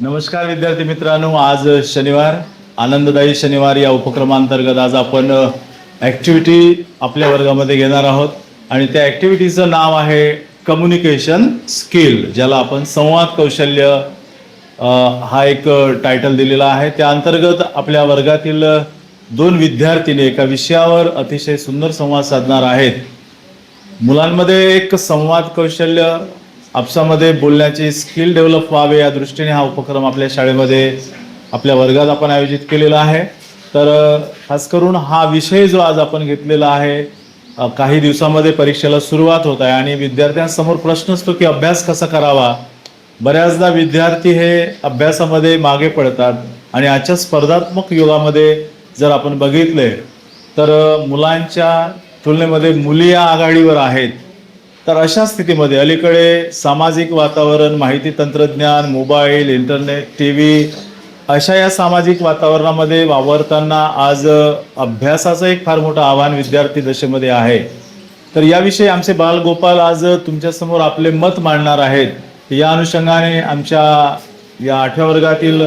नमस्कार विद्यार्थी मित्रांनो, आज शनिवार आनंददायी शनिवार या उपक्रमांतर्गत आज आपण ॲक्टिव्हिटी आपल्या वर्गामध्ये घेणार आहोत आणि त्या ॲक्टिव्हिटीचं नाव आहे कम्युनिकेशन स्किल, ज्याला आपण संवाद कौशल्य हा एक टायटल दिलेला आहे। त्या अंतर्गत आपल्या वर्गातील दोन विद्यार्थीनी एका विषयावर अतिशय सुंदर संवाद साधणार आहेत। मुलांमध्ये एक संवाद कौशल्य आपसामध्ये बोलण्याची स्किल डेव्हलप व्हावे या दृष्टीने हा उपक्रम आपल्या शाळेमध्ये आपल्या वर्गात आपण आयोजित केलेला आहे। तर खास करून हा विषय जो आज आपण घेतलेला आहे, काही दिवसांमध्ये परीक्षेला सुरुवात होत आहे आणि विद्यार्थ्यांसमोर प्रश्न असतो की अभ्यास कसा करावा। बऱ्याचदा विद्यार्थी हे अभ्यासामध्ये मागे पडतात आणि आजच्या स्पर्धात्मक युगामध्ये जर आपण बघितले तर मुलांच्या तुलनेमध्ये मुली या आघाडीवर आहेत। तर अशा स्थितीमध्ये अलीकडे सामाजिक वातावरण, माहिती तंत्रज्ञान, मोबाईल, इंटरनेट, टीव्ही अशा या सामाजिक वातावरणामध्ये वावरताना आज अभ्यासाचं एक फार मोठं आव्हान विद्यार्थी दशेमध्ये आहे। तर याविषयी आमचे बालगोपाल आज तुमच्यासमोर आपले मत मांडणार आहेत। या अनुषंगाने आमच्या या 8व्या वर्गातील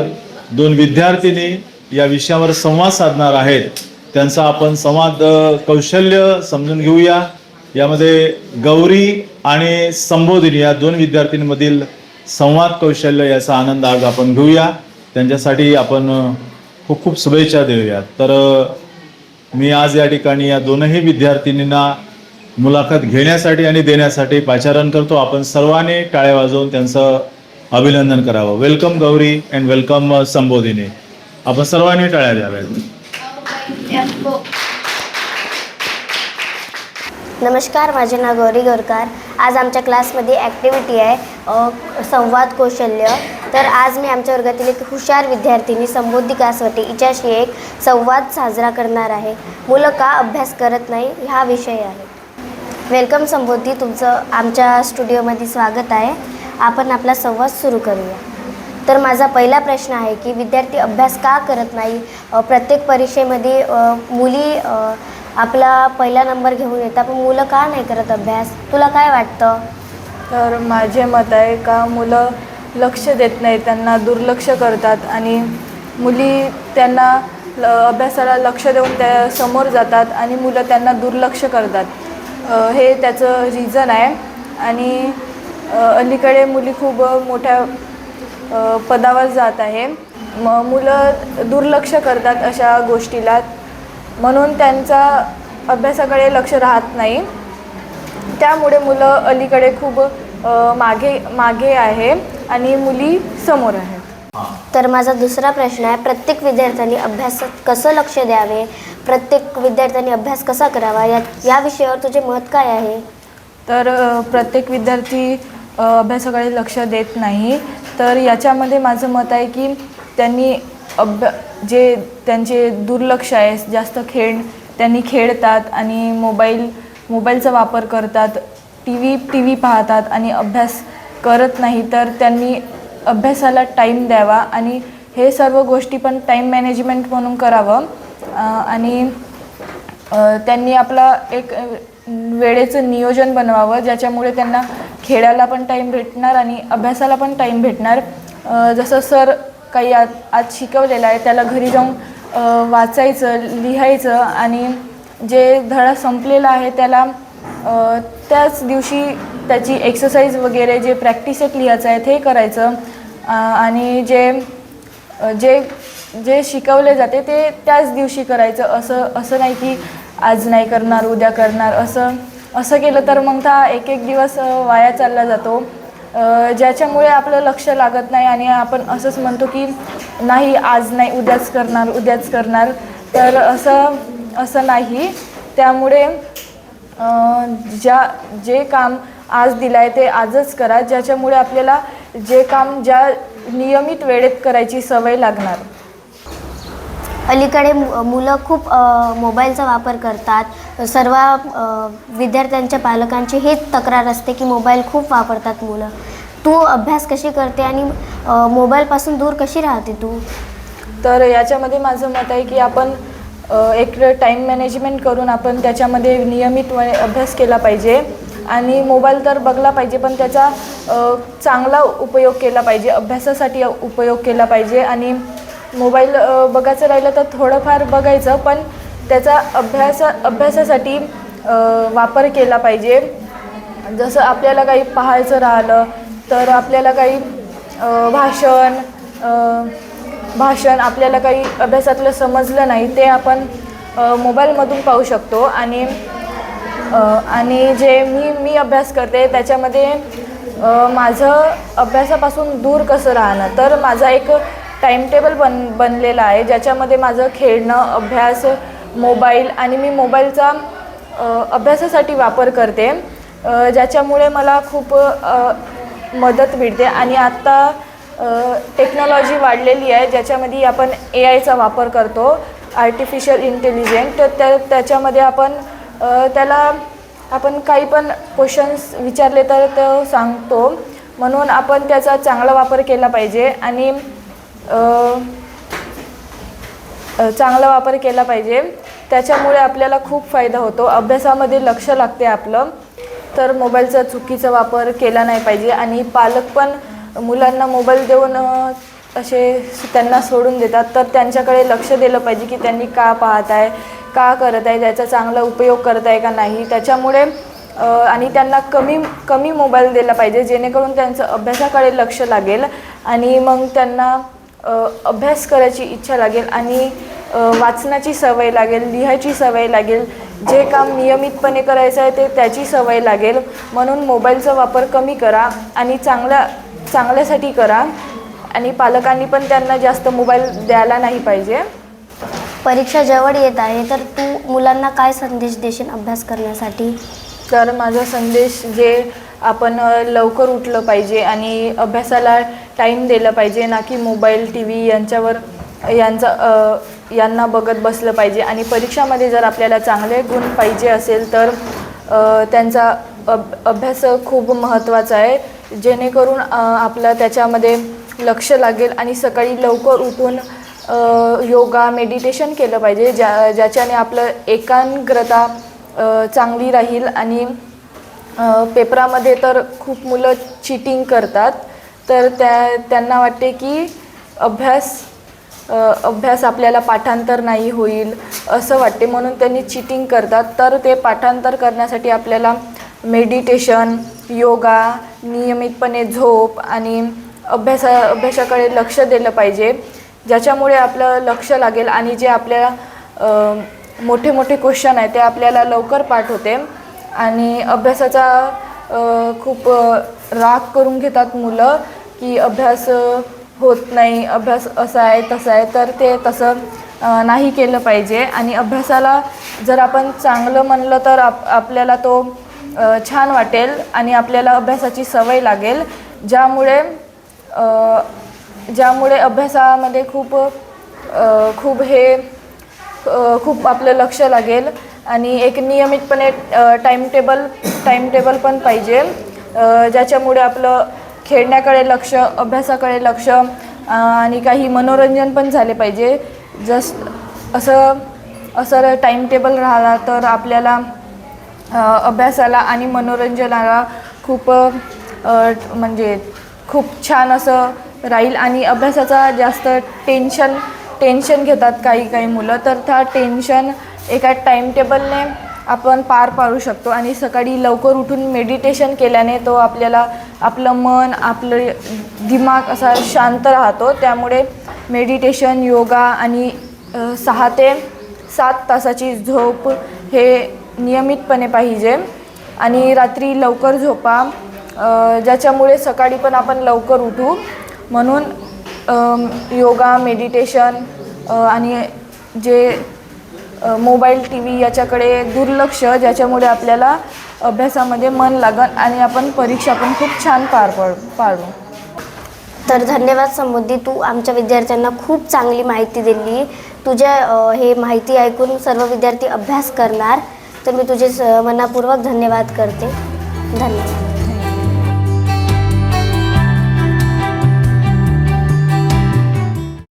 दोन विद्यार्थिनी या विषयावर संवाद साधणार आहेत। त्यांचा आपण संवाद कौशल्य समजून घेऊया। यामध्ये गौरी आणि संबोधिनी या दोन विद्यार्थ्यांमधील संवाद कौशल्य याचा आनंद आज आपण घेऊया। त्यांच्यासाठी आपण खूप खूप शुभेच्छा देऊया। तर मी आज या ठिकाणी या दोनही विद्यार्थिनींना मुलाखत घेण्यासाठी आणि देण्यासाठी पाचारण करतो। आपण सर्वांनी टाळ्या वाजवून त्यांचं अभिनंदन करावं। Welcome Gauri and welcome Sambodhini. आपण सर्वांनी टाळ्या द्याव्यात। नमस्कार, माझे नाव गौरी गोरकार। आज आमच्या क्लासमध्ये ॲक्टिव्हिटी आहे संवाद कौशल्य। तर आज मी आमच्या वर्गातील एक हुशार विद्यार्थिनी संबोधी कासवटे हिच्याशी एक संवाद साजरा करणार आहे। मुलं का अभ्यास करत नाही हा विषय आहे। वेलकम संबोधी, तुमचं आमच्या स्टुडिओमध्ये स्वागत आहे। आपण आपला संवाद सुरू करूया। तर माझा पहिला प्रश्न आहे की विद्यार्थी अभ्यास का करत नाही। प्रत्येक परीक्षेमध्ये मुली आपला पहिला नंबर घेऊन येतात, पण मुलं का नाही करत अभ्यास, तुला काय वाटतं? तर माझे मत आहे का मुलं लक्ष देत नाही, त्यांना दुर्लक्ष करतात आणि मुली त्यांना अभ्यासाला लक्ष देऊन त्या समोर जातात आणि मुलं त्यांना दुर्लक्ष करतात, हे त्याचं रिझन आहे। आणि अलीकडे मुली खूप मोठ्या पदावर जात आहे, मुलं दुर्लक्ष करतात अशा गोष्टीला, म्हणून त्यांचा अभ्यासाकडे लक्ष राहत नाही। त्यामुळे मुलं अलीकडे खूप मागे आहे आणि मुली समोर आहेत। तर माझा दुसरा प्रश्न आहे, प्रत्येक विद्यार्थ्यांनी अभ्यासात कसं लक्ष द्यावे, प्रत्येक विद्यार्थ्यांनी अभ्यास कसा करावा, या विषयावर तुझे मत काय आहे? तर प्रत्येक विद्यार्थी अभ्यासाकडे लक्ष देत नाही। तर याच्यामध्ये माझं मत आहे की त्यांनी जे त्यांचे दुर्लक्ष आहे, जास्त त्यांनी खेळतात आणि मोबाईलचा वापर करतात, टी व्ही पाहतात आणि अभ्यास करत नाही। तर त्यांनी अभ्यासाला टाईम द्यावा आणि हे सर्व गोष्टी पण टाईम मॅनेजमेंट म्हणून करावं आणि त्यांनी आपला एक वेळेचं नियोजन बनवावं, ज्याच्यामुळे त्यांना खेळायला पण टाईम भेटणार आणि अभ्यासाला पण टाईम भेटणार। जसं सर काही आज शिकवलेलं आहे त्याला घरी जाऊन वाचायचं, लिहायचं आणि जे धडा संपलेला आहे त्याला त्याच दिवशी त्याची एक्सरसाइज वगैरे जे प्रॅक्टिस एक लिहायचं आहे ते करायचं आणि जे शिकवले जाते ते त्याच दिवशी करायचं। असं नाही की आज नाही करणार उद्या करणार, असं केलं तर मग एक दिवस वाया चालला जातो, ज्याच्यामुळे आपलं लक्ष लागत नाही आणि आपण असंच म्हणतो की नाही आज नाही उद्याच करणार। तर असं नाही। त्यामुळे जे काम आज दिलं आहे ते आजच करा, ज्याच्यामुळे आपल्याला जे काम ज्या नियमित वेळेत करायची सवय लागणार। अलीकडे मुलं खूप मोबाईलचा वापर करतात। सर्व विद्यार्थ्यांच्या पालकांची हेच तक्रार असते की मोबाईल खूप वापरतात मुलं। तू अभ्यास कशी करते आणि मोबाईलपासून दूर कशी राहते तू? तर याच्यामध्ये माझं मत आहे की आपण एक टाईम मॅनेजमेंट करून आपण त्याच्यामध्ये नियमित अभ्यास केला पाहिजे आणि मोबाईल तर बघला पाहिजे, पण त्याचा चांगला उपयोग केला पाहिजे, अभ्यासासाठी उपयोग केला पाहिजे. आणि मोबाईल बघायचं राहिलं तर थोडंफार बघायचं, पण त्याचा अभ्यासासाठी वापर केला पाहिजे. जसं आपल्याला काही पाहायचं राहिलं तर आपल्याला काही भाषण आपल्याला काही अभ्यासातलं समजलं नाही ते आपण मोबाईलमधून पाहू शकतो. आणि जे मी अभ्यास करते त्याच्यामध्ये माझं अभ्यासापासून दूर कसं राहणं, तर माझा एक टाईमटेबल बनलेला आहे ज्याच्यामध्ये माझं खेळणं, अभ्यास, मोबाईल आणि मी मोबाईलचा अभ्यासासाठी वापर करते, ज्याच्यामुळे मला खूप मदत मिळते. आणि आत्ता टेक्नॉलॉजी वाढलेली आहे ज्याच्यामध्ये आपण AIचा वापर करतो, आर्टिफिशियल इंटेलिजंट. तर त्याच्यामध्ये त्याला आपण काही पण क्वेश्चन्स विचारले तर तो सांगतो, म्हणून आपण त्याचा चांगला वापर केला पाहिजे. आणि चांगला वापर केला पाहिजे, त्याच्यामुळे आपल्याला खूप फायदा होतो, अभ्यासामध्ये लक्ष लागते आपलं. तर मोबाईलचा चुकीचा वापर केला नाही पाहिजे. आणि पालक पण मुलांना मोबाईल देऊन असे त्यांना सोडून देतात, तर त्यांच्याकडे लक्ष दिलं पाहिजे की त्यांनी का पाहत आहे, का करत आहे, त्याचा चांगला उपयोग करत आहे का नाही. त्याच्यामुळे आणि त्यांना कमी मोबाईल दिला पाहिजे, जेणेकरून त्यांचं अभ्यासाकडे लक्ष लागेल आणि मग त्यांना अभ्यास करायची इच्छा लागेल आणि वाचनाची सवय लागेल, लिहायची सवय लागेल, जे काम नियमितपणे करायचं आहे ते त्याची सवय लागेल. म्हणून मोबाईलचा वापर कमी करा आणि चांगल्यासाठी करा. आणि पालकांनी पण त्यांना जास्त मोबाईल द्यायला नाही पाहिजे. परीक्षा जवळ येत आहे, तर तू मुलांना काय संदेश देशील अभ्यास करण्यासाठी? तर माझा संदेश जे आपण लवकर उठलं पाहिजे आणि अभ्यासाला टाईम दिला पाहिजे, ना की मोबाईल, TV यांना बघत बसलं पाहिजे. आणि परीक्षामध्ये जर आपल्याला चांगले गुण पाहिजे असेल तर त्यांचा अभ्यास खूप महत्त्वाचा आहे, जेणेकरून आपलं त्याच्यामध्ये लक्ष लागेल. आणि सकाळी लवकर उठून योगा, मेडिटेशन केलं पाहिजे, ज्याच्याने आपलं एकाग्रता चांगली राहील. आणि पेपरामध्ये तर खूप मुलं चिटिंग करतात, तर त्यांना वाटते की अभ्यास आपल्याला पाठांतर नाही होईल असं वाटते, म्हणून त्यांनी चिटिंग करतात. तर ते पाठांतर करण्यासाठी आपल्याला मेडिटेशन, योगा, नियमितपणे झोप आणि अभ्यासाकडे लक्ष दिलं पाहिजे, ज्याच्यामुळे आपलं लक्ष लागेल आणि जे आपल्याला मोठे मोठे क्वेश्चन आहे ते आपल्याला लवकर पाठ होते. आणि अभ्यासाचा खूप राग करून घेतात मुलं की अभ्यास होत नाही, अभ्यास असा आहे तसा आहे, तर ते तसं नाही केलं पाहिजे. आणि अभ्यासाला जर आपण चांगलं म्हणलं तर आपल्याला तो छान वाटेल आणि आपल्याला अभ्यासाची सवय लागेल, ज्यामुळे अभ्यासामध्ये खूप आपलं लक्ष लागेल. आणि एक नियमितपणे टाईमटेबल पण पाहिजे, ज्याच्यामुळे आपलं खेळण्याकडे लक्ष, अभ्यासाकडे लक्ष आणि काही मनोरंजन पण झाले पाहिजे. असं टाईमटेबल राहिला तर आपल्याला अभ्यासाला आणि मनोरंजनाला खूप छान असं राहील. आणि अभ्यासाचा जास्त टेन्शन घेतात काही मुलं, तर त्या टेन्शन एका टाईमटेबलने आपण पार पाडू शकतो. आणि सकाळी लवकर उठून मेडिटेशन केल्याने तो आपलं मन, आपलं दिमाग असा शांत राहतो. त्यामुळे मेडिटेशन, योगा आणि 6 ते 7 तासाची झोप हे नियमितपणे पाहिजे. आणि रात्री लवकर झोपा, ज्याच्यामुळे सकाळी पण आपण लवकर उठू. म्हणून योगा, मेडिटेशन आणि जे मोबाईल, TV याच्याकडे दुर्लक्ष, ज्याच्यामुळे आपल्याला अभ्यासामध्ये मन लागेल आणि आपण परीक्षा पण खूप छान पाडू. तर धन्यवाद समृद्धी, तू आमच्या विद्यार्थ्यांना खूप चांगली माहिती दिली. तुझ्या हे माहिती ऐकून सर्व विद्यार्थी अभ्यास करणार, तर मी तुझे मनपूर्वक धन्यवाद करते. धन्यवाद.